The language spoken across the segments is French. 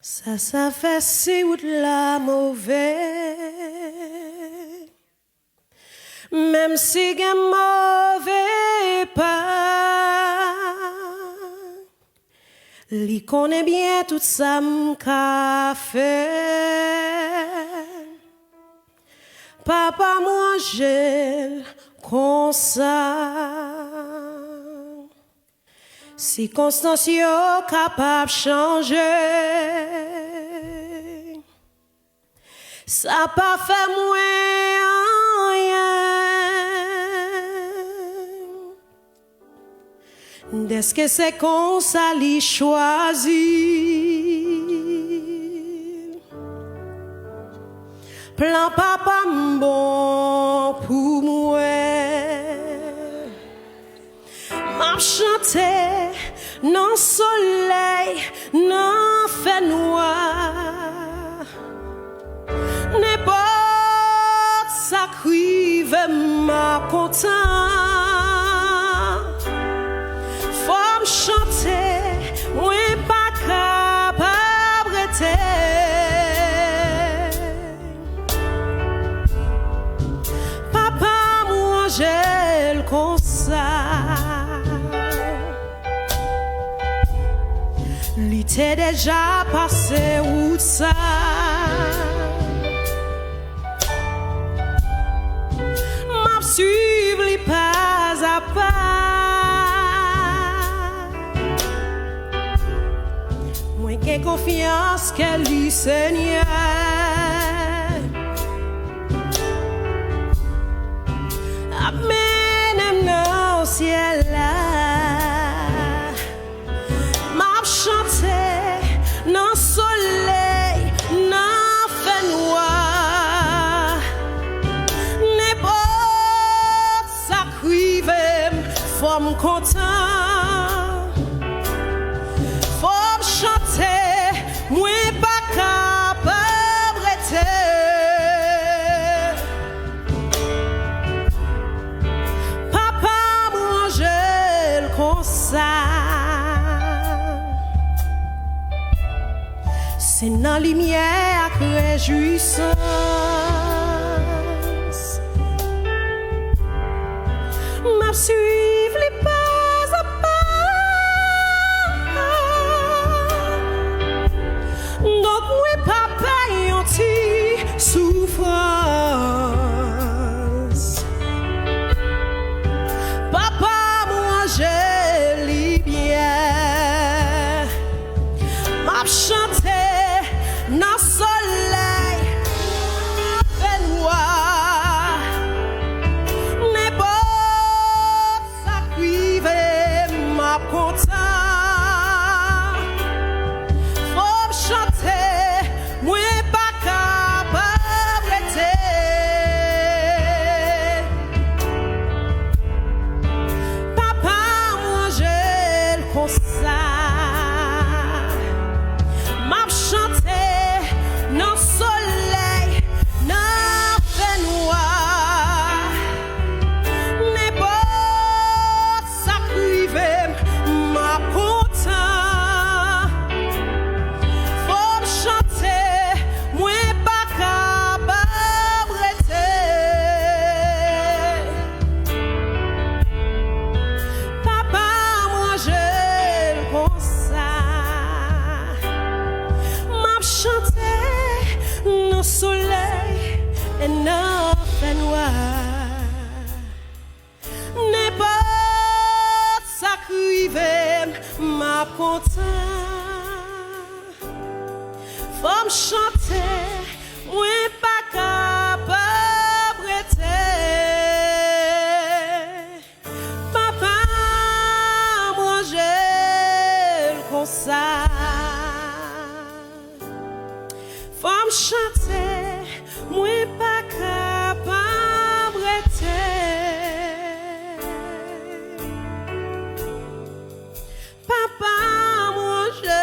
Ça fait si ou de la mauvaise. Même si gen mauvais pas, li connaît bien tout ça m'ka fait. Papa mange comme ça. Circonstances yo capable changer. Ça pas fait moins rien. Est-ce que c'est qu'on ça li choisi? Plan papa bon pour moi. M'a chanté non soleil, non fait noir. N'importe ça crive m'a content. Faut me chanter, moi pas capable de. Papa mange comme ça. Lui t'est déjà passé où ça? M'a suivre li pas à pas. Moi j'ai confiance qu'elle lui Seigneur. Amène au ciel là. Non soleil, non fait noir. N'importe ça crive, faut me content. Faut me chanter, moi pas capable de. Papa mange comme ça. C'est dans la lumière que réjouissance. M'a suivre les pas à pas. Donc moi papa yon ti souffrance. Papa moi je lis bien. M'a chanté. Non soleil, fait noir. N'importe ça crive m'a content. Faut me chanter, moi pas capable de. Papa mange comme ça. M'a chanté. Non soleil, non fait noir. N'importe ça crive m'a content. Faut me chanter, moi pas capable de. Papa mange comme ça. M'a chanté. Non soleil et non fait noir. N'importe ça crive m'a content. Faut me chanter, moi pas capable de. Papa mange comme ça. Faut me chanter, moi pas capable de. Papa mange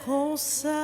comme ça.